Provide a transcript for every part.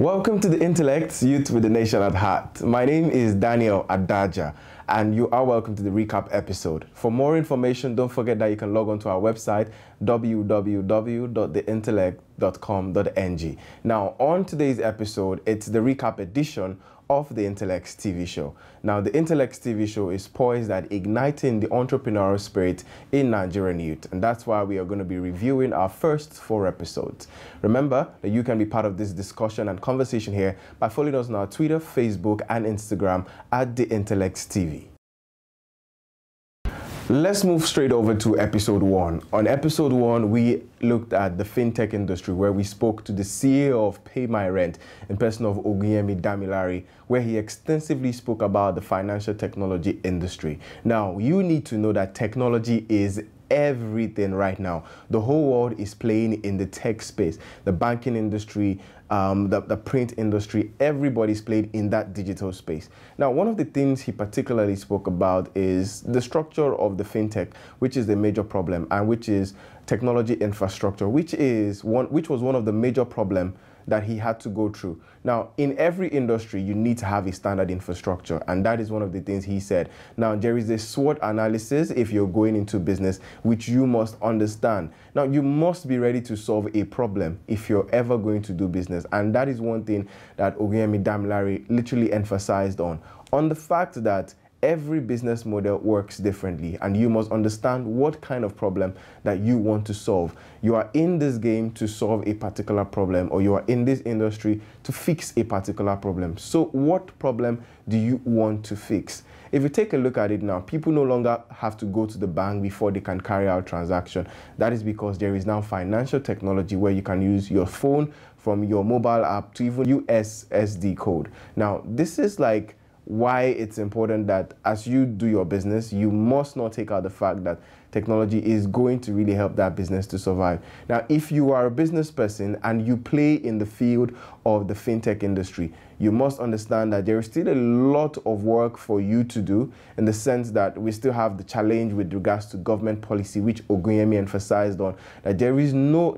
Welcome to the Intellects, Youth with the Nation at Heart. My name is Daniel Adaja, and you are welcome to the recap episode. For more information, don't forget that you can log on to our website, www.theintellect.com.ng. Now, on today's episode, it's the recap edition of the Intellects TV show. Now, the Intellects TV show is poised at igniting the entrepreneurial spirit in Nigerian youth, and that's why we are going to be reviewing our first 4 episodes. Remember that you can be part of this discussion and conversation here by following us on our Twitter, Facebook, and Instagram at the Intellects TV. Let's move straight over to episode 1. On episode 1, we looked at the fintech industry, where we spoke to the CEO of Pay My Rent in person of OGUNYEMI DAMILARE, where he extensively spoke about the financial technology industry. Now, you need to know that technology is everything right now. The whole world is playing in the tech space, the banking industry, the print industry. Everybody's played in that digital space. Now, one of the things he particularly spoke about is the structure of the fintech, which is the major problem, and which is technology infrastructure, which was one of the major problems that he had to go through. Now, in every industry, you need to have a standard infrastructure, and that is one of the things he said. Now, there is a SWOT analysis if you're going into business, which you must understand. Now, you must be ready to solve a problem if you're ever going to do business, and that is one thing that OGUNYEMI DAMILARE literally emphasized on the fact that every business model works differently, and you must understand what kind of problem that you want to solve. You are in this game to solve a particular problem, or you are in this industry to fix a particular problem. So what problem do you want to fix? If you take a look at it now, people no longer have to go to the bank before they can carry out transaction. That is because there is now financial technology where you can use your phone from your mobile app to even USSD code. Now, this is like why it's important that as you do your business, you must not take out the fact that technology is going to really help that business to survive. Now, if you are a business person and you play in the field of the fintech industry, you must understand that there is still a lot of work for you to do, in the sense that we still have the challenge with regards to government policy, which OGUNYEMI emphasized on, that there is not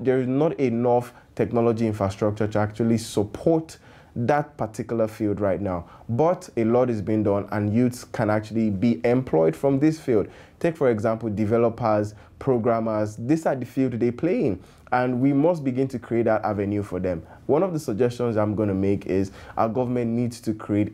enough technology infrastructure to actually support that particular field right now. But a lot is being done, and youths can actually be employed from this field. Take, for example, developers, programmers. These are the field they play in, and we must begin to create that avenue for them. One of the suggestions I'm going to make is our government needs to create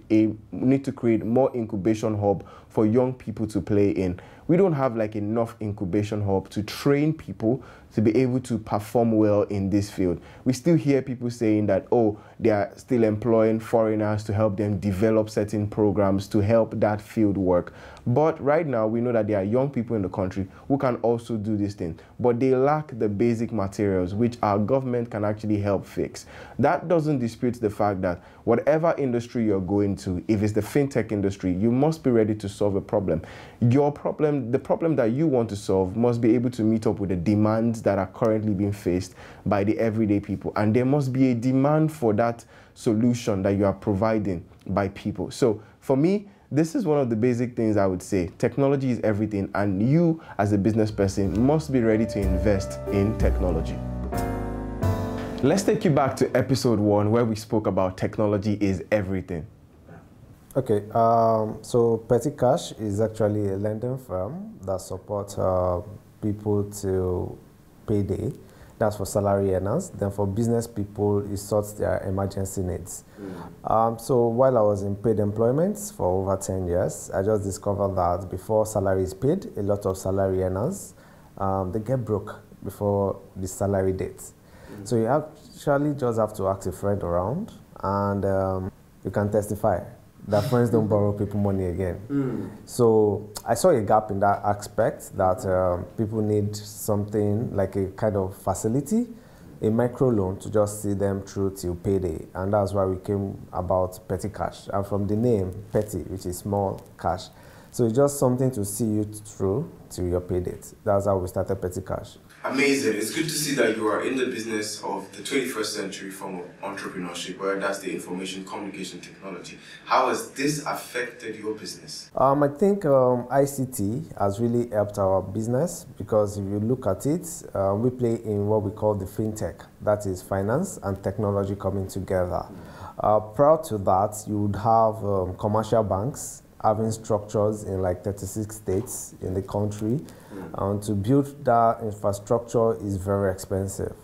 more incubation hub for young people to play in. We don't have like enough incubation hub to train people to be able to perform well in this field. We still hear people saying that, oh, they are still employing foreigners to help them develop certain programs to help that field work. But right now, we know that there are young people in the country who can also do this thing, but they lack the basic materials, which our government can actually help fix. That doesn't dispute the fact that whatever industry you're going to, if it's the fintech industry, you must be ready to solve a problem. The problem that you want to solve must be able to meet up with the demands that are currently being faced by the everyday people. And there must be a demand for that solution that you are providing by people. So for me, this is one of the basic things I would say. Technology is everything, and you as a business person must be ready to invest in technology. Let's take you back to episode 1, where we spoke about technology is everything. Okay, so Petty Cash is actually a lending firm that supports people to payday. That's for salary earners. Then for business people, it sorts their emergency needs. So while I was in paid employment for over 10 years, I just discovered that before salary is paid, a lot of salary earners, they get broke before the salary date. So you actually just have to ask a friend around, and you can testify that friends don't borrow people money again. So I saw a gap in that aspect, that people need something like a kind of facility, a micro loan to just see them through till payday. And that's why we came about Petty Cash. And from the name, Petty, which is small cash. So it's just something to see you through to your pay date. That's how we started Petty Cash. Amazing. It's good to see that you are in the business of the 21st century form of entrepreneurship, where that's the information communication technology. How has this affected your business? I think ICT has really helped our business, because if you look at it, we play in what we call the fintech. That is finance and technology coming together. Prior to that, you would have commercial banks having structures in like 36 states in the country. To build that infrastructure is very expensive.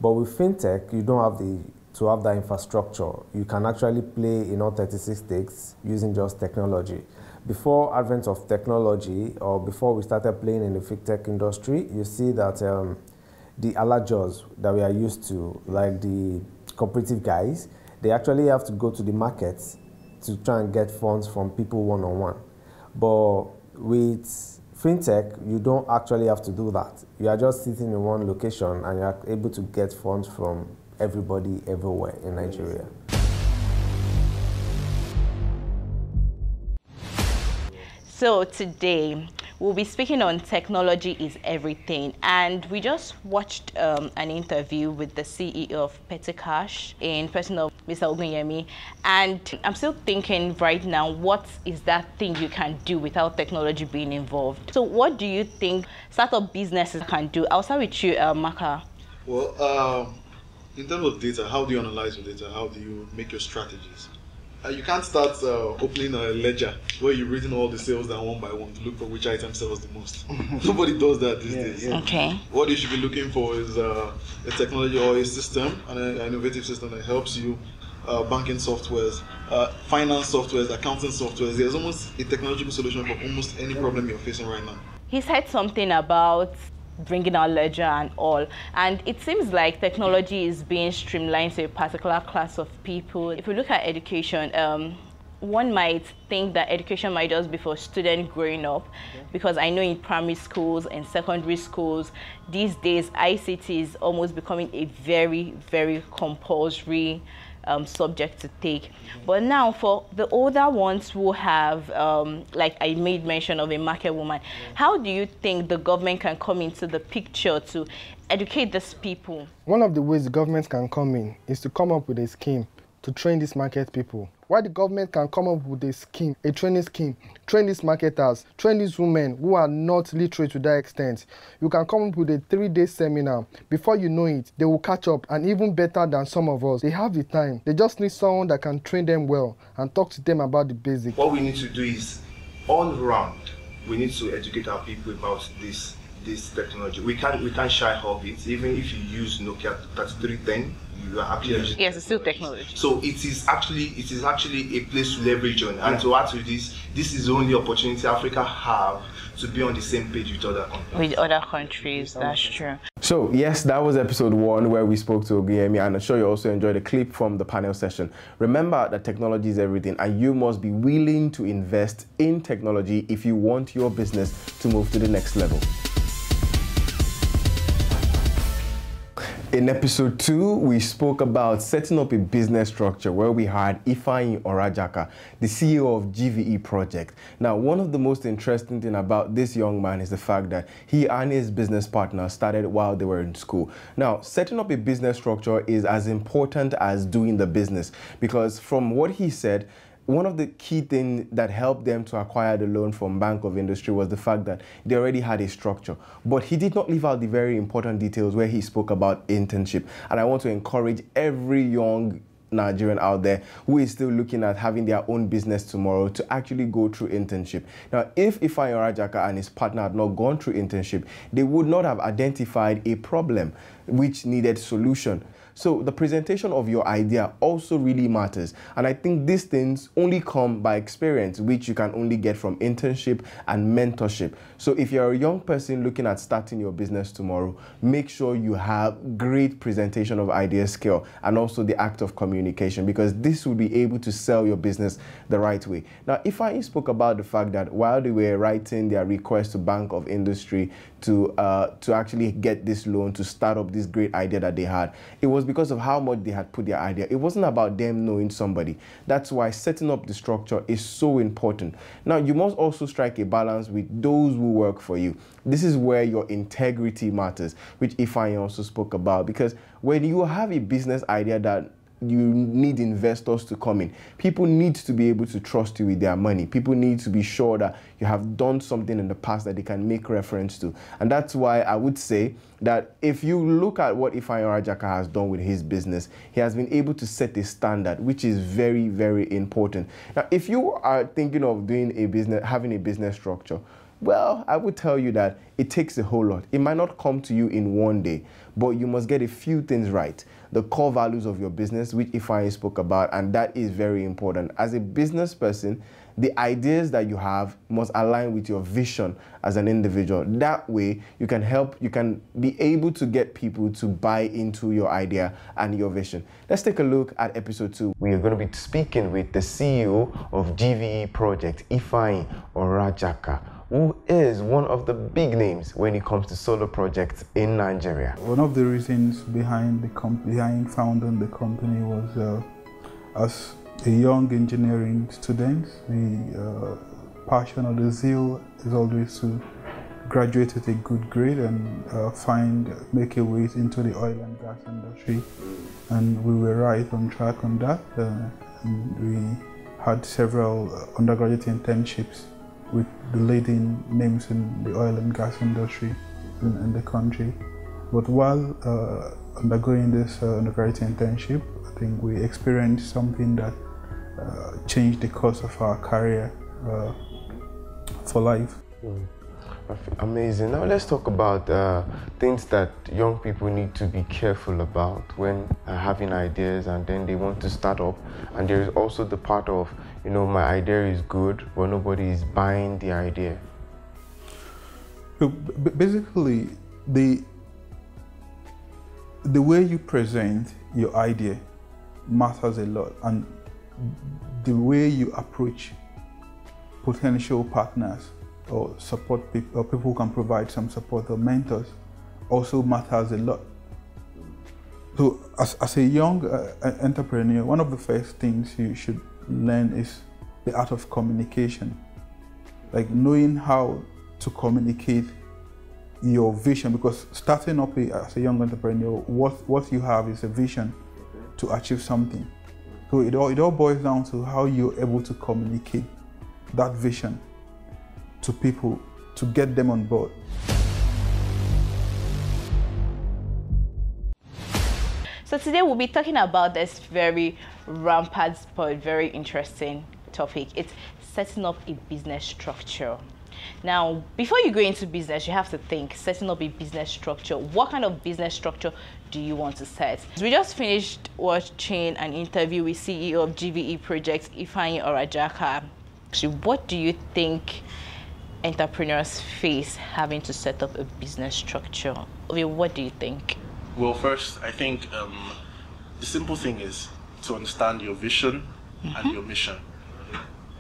But with fintech, you don't have to have that infrastructure. You can actually play in all 36 states using just technology. Before advent of technology, or before we started playing in the fintech industry, you see that the alajos that we are used to, like the cooperative guys, they actually have to go to the markets to try and get funds from people one-on-one. But with fintech, you don't actually have to do that. You are just sitting in one location and you are able to get funds from everybody everywhere in Nigeria. So today, we'll be speaking on technology is everything. And we just watched an interview with the CEO of Petty Cash in person of Mr. Ogunyemi. And I'm still thinking right now, what is that thing you can do without technology being involved? So what do you think startup businesses can do? I'll start with you, Maka. Well, in terms of data, how do you analyze your data? How do you make your strategies? You can't start opening a ledger where you're reading all the sales down one by one to look for which item sells the most. Nobody does that these days. Yeah. Okay. What you should be looking for is a technology or a system, an innovative system that helps you, banking softwares, finance softwares, accounting softwares. There's almost a technological solution for almost any problem you're facing right now. He said something about bringing our ledger and all, and it seems like technology is being streamlined to a particular class of people. If we look at education, one might think that education might just be for students growing up, because I know in primary schools and secondary schools these days ICT is almost becoming a very, very compulsory subject to take. But now for the older ones who have, like I made mention of a market woman, how do you think the government can come into the picture to educate these people? One of the ways the government can come in is to come up with a scheme to train these market people. Why the government can come up with a scheme, a training scheme, train these marketers, train these women who are not literate to that extent. You can come up with a 3-day seminar. Before you know it, they will catch up, and even better than some of us. They have the time. They just need someone that can train them well and talk to them about the basics. What we need to do is, all round, we need to educate our people about this technology. We can't shy off it. Even if you use Nokia 3310, you are actually using yes, it's still technology. So it is actually a place to leverage on. And to add to this is the only opportunity Africa have to be on the same page with other countries. With other countries, that's true. So yes, that was episode 1 where we spoke to Ogunyemi, and I'm sure you also enjoyed the clip from the panel session. Remember that technology is everything, and you must be willing to invest in technology if you want your business to move to the next level. In episode 2, we spoke about setting up a business structure where we had Ifeanyi Orajaka, the CEO of GVE Project. Now, one of the most interesting things about this young man is the fact that he and his business partner started while they were in school. Now, setting up a business structure is as important as doing the business, because from what he said, one of the key things that helped them to acquire the loan from Bank of Industry was the fact that they already had a structure. But he did not leave out the very important details where he spoke about internship. And I want to encourage every young Nigerian out there who is still looking at having their own business tomorrow to actually go through internship. Now, if Ifeanyi Orajaka and his partner had not gone through internship, they would not have identified a problem which needed solution. So the presentation of your idea also really matters. And I think these things only come by experience, which you can only get from internship and mentorship. So if you're a young person looking at starting your business tomorrow, make sure you have great presentation of idea skill and also the act of communication, because this will be able to sell your business the right way. Now, Ifeanyi spoke about the fact that while they were writing their request to Bank of Industry to actually get this loan to start up this great idea that they had, it was because of how much they had put their idea. It wasn't about them knowing somebody. That's why setting up the structure is so important. Now, you must also strike a balance with those who work for you. This is where your integrity matters, which Ifeanyi also spoke about, because when you have a business idea that you need investors to come in. People need to be able to trust you with their money. People need to be sure that you have done something in the past that they can make reference to. And that's why I would say that if you look at what Ifeanyi Orajaka has done with his business, he has been able to set a standard, which is very, very important. Now, if you are thinking of doing a business, having a business structure, well, I would tell you that it takes a whole lot. It might not come to you in one day, but you must get a few things right. The core values of your business, which Ifeanyi spoke about, and that is very important. As a business person, the ideas that you have must align with your vision as an individual. That way, you can be able to get people to buy into your idea and your vision. Let's take a look at episode 2. We are going to be speaking with the CEO of GVE Project, Ifeanyi Orajaka, who is one of the big names when it comes to solar projects in Nigeria. One of the reasons behind founding the company was as a young engineering student, the passion or the zeal is always to graduate with a good grade and make a way into the oil and gas industry. And we were right on track on that. And we had several undergraduate internships with the leading names in the oil and gas industry in the country. But while undergoing this undergraduate internship, I think we experienced something that changed the course of our career for life. Amazing. Now let's talk about things that young people need to be careful about when having ideas and then they want to start up. And there is also the part of, my idea is good, but nobody is buying the idea. So basically, the way you present your idea matters a lot, and the way you approach potential partners or support people, or people who can provide some support or mentors, also matters a lot. So as a young entrepreneur, one of the first things you should learn is the art of communication. Like knowing how to communicate your vision, because starting up as a young entrepreneur, what you have is a vision to achieve something. So it all boils down to how you're able to communicate that vision to people to get them on board. So today we'll be talking about this very rampant but very interesting topic. It's setting up a business structure. Now, before you go into business, you have to think, setting up a business structure. What kind of business structure do you want to set? We just finished watching an interview with CEO of GVE Project, Ifeanyi Orajaka. So what do you think entrepreneurs face having to set up a business structure? What do you think? Well, first, I think the simple thing is to understand your vision and your mission.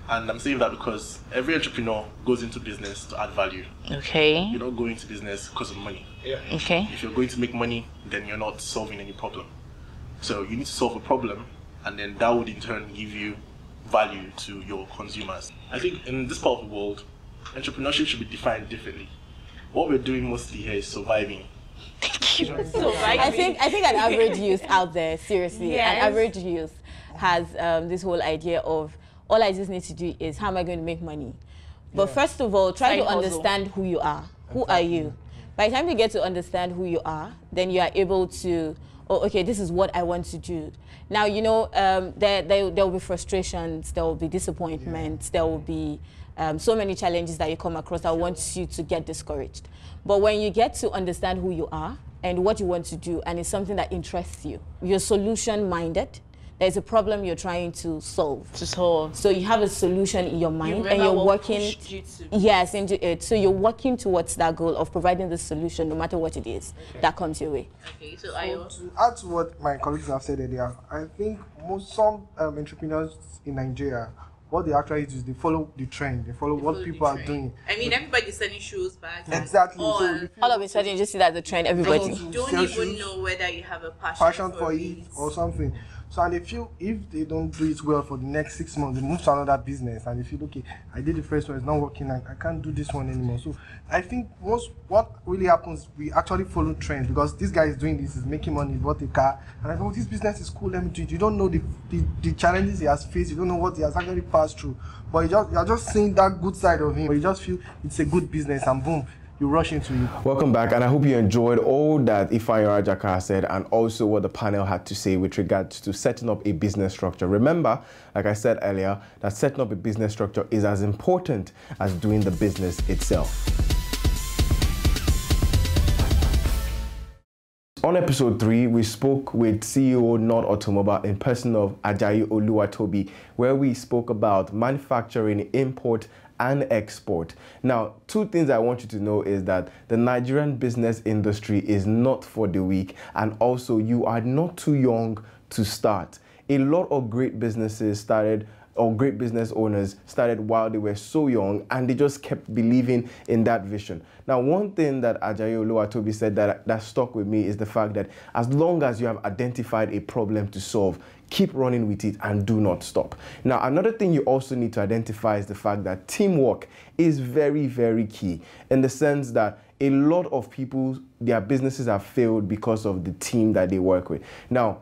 And I'm saying that because every entrepreneur goes into business to add value. Okay. You're not going to business because of money. Yeah. Okay. If you're going to make money, then you're not solving any problem. So you need to solve a problem, and then that would in turn give you value to your consumers. I think in this part of the world, entrepreneurship should be defined differently. What we're doing mostly here is surviving. I think an average youth out there, seriously, yes. an average youth has this whole idea of all I just need to do is how am I going to make money? But first of all, try to understand who you are. Who are you? By the time you get to understand who you are, then you are able to, oh, okay, this is what I want to do. Now, there will be frustrations, there will be disappointments, there will be so many challenges that you come across that want you to get discouraged. But when you get to understand who you are and what you want to do, and it's something that interests you, you're solution-minded, there's a problem you're trying to solve. So you have a solution in your mind and you're working into it. So you're working towards that goal of providing the solution no matter what it is that comes your way. Okay, so to add to what my colleagues have said earlier, I think some entrepreneurs in Nigeria, what they actually do is they follow the trend. They follow what people are doing. I mean, everybody's selling shoes, bags. Exactly. So all of a sudden, you just see that the trend, everybody. You don't even know whether you have a passion for it or something. So, and they feel if they don't do it well for the next 6 months, they move to another business, and they feel, okay, I did the first one, it's not working, I can't do this one anymore. So I think what really happens, we actually follow trends, because this guy is doing this, is making money, bought a car, and I go, oh, this business is cool, let me do it. You don't know the challenges he has faced, you don't know what he has actually passed through, but you're just seeing that good side of him, but you just feel it's a good business, and boom, you rush into it. Welcome back, and I hope you enjoyed all that Ifeanyi Rajaka said and also what the panel had to say with regards to setting up a business structure. Remember, like I said earlier, that setting up a business structure is as important as doing the business itself. On episode 3, we spoke with CEO Nord Automobile in person of Ajayi Oluwatobi, where we spoke about manufacturing, import, and export. Now, 2 things I want you to know is that the Nigerian business industry is not for the weak, and also you are not too young to start. A lot of great businesses started, or great business owners started while they were so young, and they just kept believing in that vision. Now, one thing that Ajayi Oluwatobi said that stuck with me is the fact that as long as you have identified a problem to solve, keep running with it and do not stop. Now, another thing you also need to identify is the fact that teamwork is very, very key, in the sense that a lot of people, their businesses have failed because of the team that they work with. Now,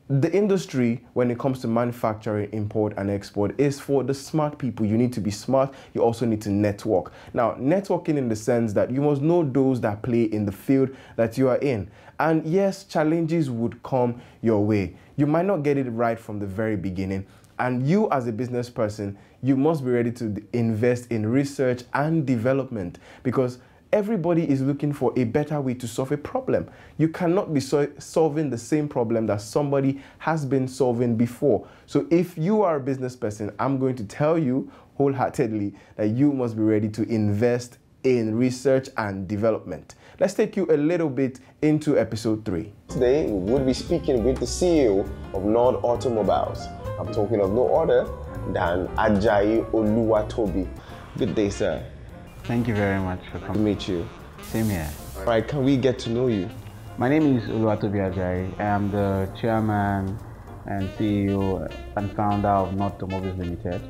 the industry, when it comes to manufacturing, import, and export, is for the smart people. You need to be smart. You also need to network. Now, networking in the sense that you must know those that play in the field that you are in. And yes, challenges would come your way. You might not get it right from the very beginning. And you, as a business person, you must be ready to invest in research and development, because everybody is looking for a better way to solve a problem. You cannot be solving the same problem that somebody has been solving before. So if you are a business person, I'm going to tell you wholeheartedly that you must be ready to invest in research and development. Let's take you a little bit into episode 3. Today, we will be speaking with the CEO of Nord Automobiles. I'm talking of no other than Ajayi Oluwatobi. Good day, sir. Thank you very much for coming. To meet you. Same here. All right, can we get to know you? My name is Oluwatobi Ajayi. I am the chairman and CEO and founder of Nord Automobiles Limited.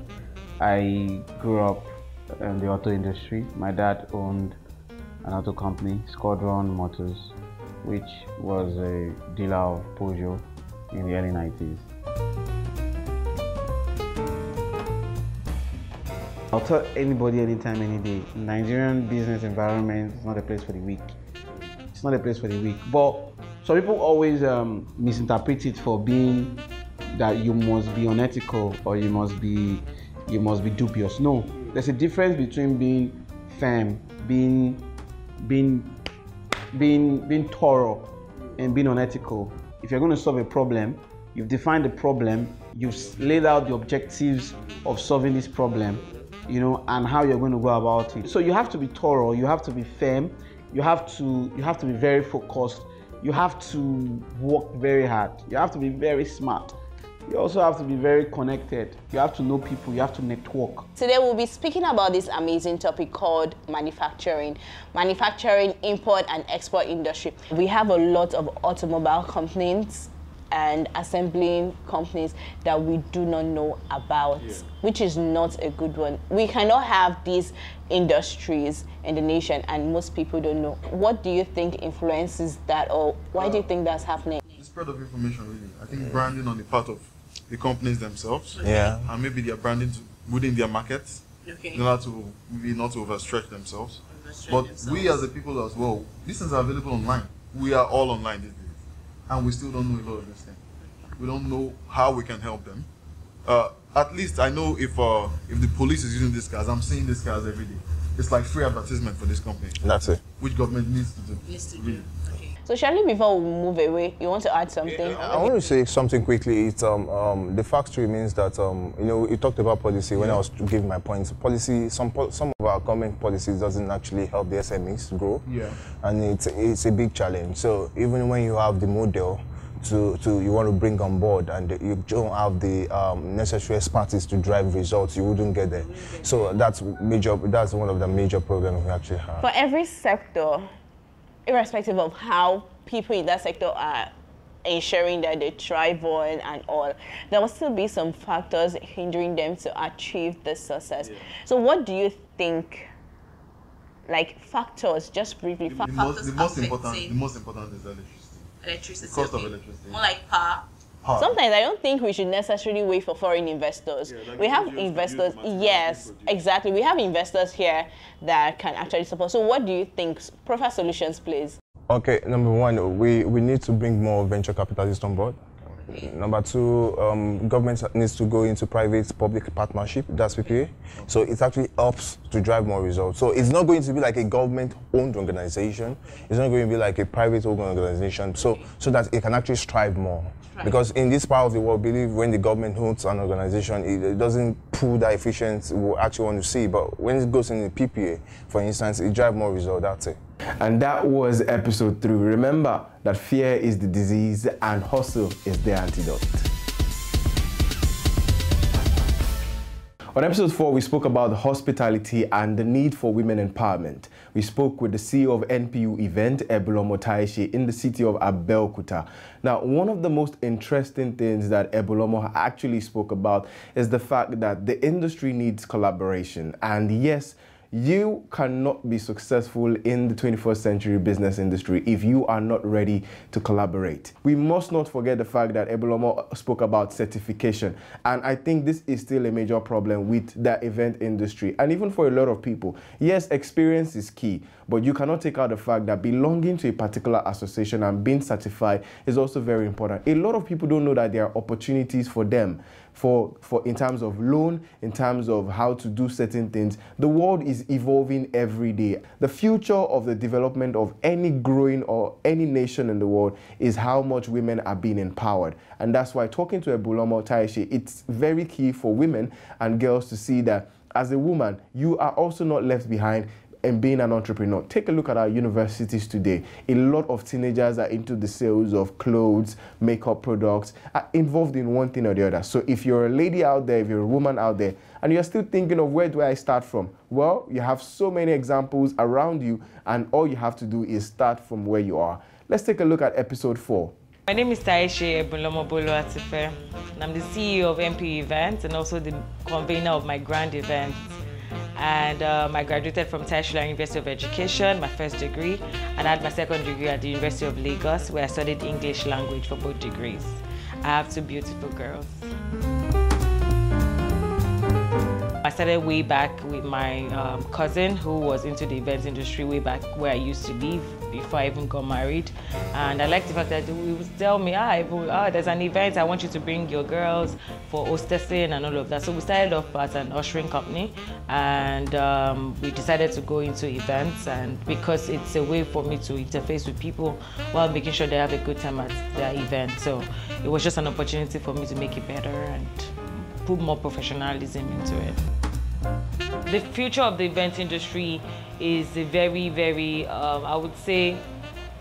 I grew up in the auto industry. My dad owned an auto company, Squadron Motors, which was a dealer of Peugeot in the early 90s. I'll tell anybody anytime, any day, Nigerian business environment is not a place for the weak. It's not a place for the weak. But some people always misinterpret it for being that you must be unethical or you must be dubious. No, there's a difference between being firm, being thorough, and being unethical. If you're going to solve a problem, you've defined the problem, you've laid out the objectives of solving this problem, and how you're going to go about it. So you have to be thorough, you have to be firm, you have to be very focused, you have to work very hard, you have to be very smart. You also have to be very connected. You have to know people, you have to network. Today we'll be speaking about this amazing topic called manufacturing, import and export industry. We have a lot of automobile companies and assembling companies that we do not know about, which is not a good one. We cannot have these industries in the nation and most people don't know. What do you think influences that, or why do you think that's happening? The spread of information, really. I think branding on the part of the companies themselves, and maybe their branding within their markets, in order to maybe not to overstretch themselves. We as a people as well, these things are available online. We are all online these days. And we still don't know a lot of this thing. We don't know how we can help them. At least I know if the police is using these cars, I'm seeing these cars every day. It's like free advertisement for this company. That's it. Which government needs to do. Okay. So Shirley, before we move away, you want to add something? I want to say something quickly. It's the fact remains that you talked about policy when I was giving my points. Policy, some of our government policies doesn't actually help the SMEs grow, and it's a big challenge. So even when you have the model you want to bring on board and you don't have the necessary expertise to drive results, you wouldn't get there. So that's one of the major problems we actually have. For every sector, irrespective of how people in that sector are ensuring that they thrive on and all, there will still be some factors hindering them to achieve the success. Yeah. So what do you think, like factors, just briefly? The most important is electricity. The cost of electricity. More like power. Sometimes I don't think we should necessarily wait for foreign investors. Yeah, we have investors, yes, exactly. We have investors here that can actually support. So what do you think? Profile Solutions, please. Okay, number one, we need to bring more venture capitalists on board. Number two, government needs to go into private-public partnership, that's PPA. So it actually helps to drive more results. So it's not going to be like a government-owned organization. It's not going to be like a private-owned organization, so that it can actually strive more. Because in this part of the world, I believe when the government owns an organization, it doesn't pull that efficiency we actually want to see. But when it goes in the PPA, for instance, it drives more results, that's it. And that was episode 3. Remember that fear is the disease and hustle is the antidote. On episode 4, we spoke about hospitality and the need for women empowerment. We spoke with the CEO of NPU event, Ebulomo Taishi, in the city of Abeokuta. Now, one of the most interesting things that Ebulomo actually spoke about is the fact that the industry needs collaboration. And yes, you cannot be successful in the 21st century business industry if you are not ready to collaborate. We must not forget the fact that Ebulomo spoke about certification. And I think this is still a major problem with the event industry. And even for a lot of people, yes, experience is key, but you cannot take out the fact that belonging to a particular association and being certified is also very important. A lot of people don't know that there are opportunities for them for in terms of loan, in terms of how to do certain things. The world is evolving every day. The future of the development of any growing or any nation in the world is how much women are being empowered. And that's why talking to Ebulomo Taishi, it's very key for women and girls to see that as a woman, you are also not left behind and being an entrepreneur. Take a look at our universities today. A lot of teenagers are into the sales of clothes, makeup products, are involved in one thing or the other. So if you're a lady out there, if you're a woman out there, and you're still thinking of where do I start from? Well, you have so many examples around you, and all you have to do is start from where you are. Let's take a look at episode 4. My name is Taishi Ebulomo Atife, and I'm the CEO of NPU Events and also the convener of my grand event. And I graduated from Tertiary University of Education, my first degree, and I had my second degree at the University of Lagos, where I studied English language for both degrees. I have 2 beautiful girls. I started way back with my cousin who was into the events industry way back where I used to live before I even got married. And I liked the fact that he would tell me, there's an event, I want you to bring your girls for hostessing and all of that. So we started off as an ushering company, and we decided to go into events, and because it's a way for me to interface with people while making sure they have a good time at their event. So it was just an opportunity for me to make it better and put more professionalism into it. The future of the event industry is a very, very, I would say,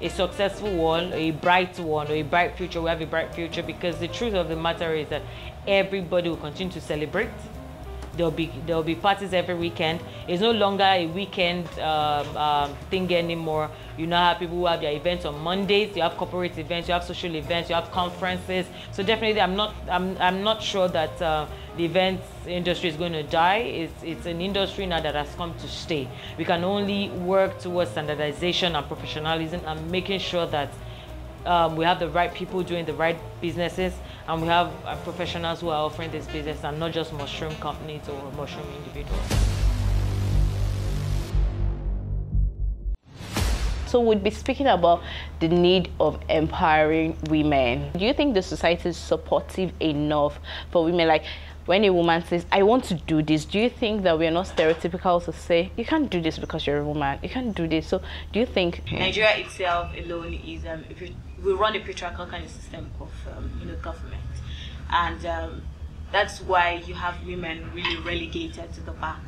a successful one, a bright one, or a bright future. We have a bright future because the truth of the matter is that everybody will continue to celebrate. There'll be parties every weekend. It's no longer a weekend thing anymore. You now have people who have their events on Mondays. You have corporate events. You have social events. You have conferences. So definitely, I'm not sure that the events industry is going to die. It's an industry now that has come to stay. We can only work towards standardization and professionalism and making sure that we have the right people doing the right businesses, and we have professionals who are offering this business and not just mushroom companies or mushroom individuals. So we'd be speaking about the need of empowering women. Do you think the society is supportive enough for women? Like when a woman says, I want to do this, do you think that we're not stereotypical to say, you can't do this because you're a woman, you can't do this? So do you think Nigeria itself alone is, we run a patriarchal kind of system of government, and that's why you have women really relegated to the back.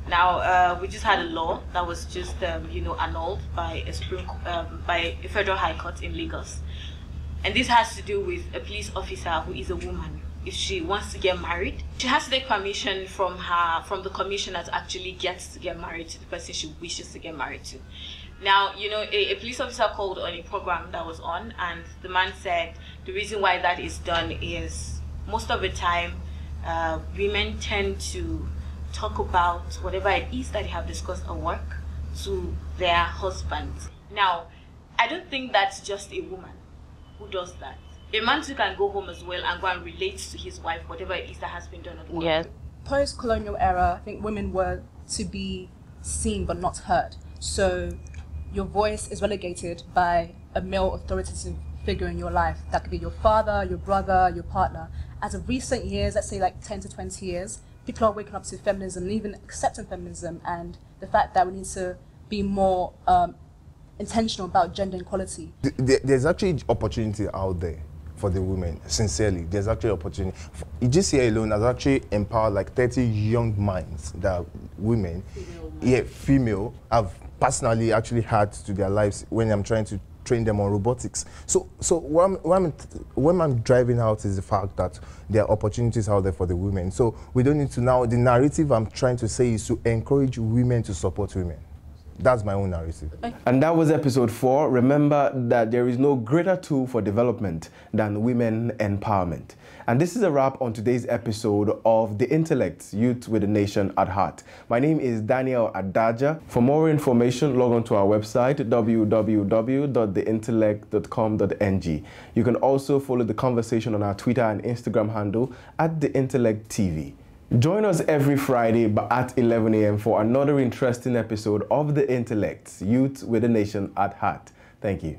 Now we just had a law that was just annulled by a federal high court in Lagos, and this has to do with a police officer who is a woman. If she wants to get married, she has to take permission from the commissioner to actually get married to the person she wishes to get married to. Now, you know, a police officer called on a program that was on, and the man said the reason why that is done is most of the time women tend to talk about whatever it is that they have discussed at work to their husbands. Now, I don't think that's just a woman who does that. A man too can go home as well and go and relate to his wife whatever it is that has been done at work. Yes. Post-colonial era, I think women were to be seen but not heard. So your voice is relegated by a male authoritative figure in your life. That could be your father, your brother, your partner. As of recent years, let's say like 10 to 20 years, people are waking up to feminism and even accepting feminism and the fact that we need to be more intentional about gender equality. There's actually opportunity out there for the women, sincerely. There's actually opportunity. EGCA alone has actually empowered like 30 young minds that women, female, have personally actually had to their lives when I'm trying to train them on robotics. So what I'm driving out is the fact that there are opportunities out there for the women. So we don't need to now, the narrative I'm trying to say is to encourage women to support women. That's my own narrative. And that was episode 4. Remember that there is no greater tool for development than women empowerment. And this is a wrap on today's episode of The Intellects, Youth with the Nation at Heart. My name is Daniel Adaja. For more information, log on to our website, www.theintellect.com.ng. You can also follow the conversation on our Twitter and Instagram handle @TheIntellectTV. Join us every Friday at 11 a.m. for another interesting episode of The Intellects, Youth with the Nation at Heart. Thank you.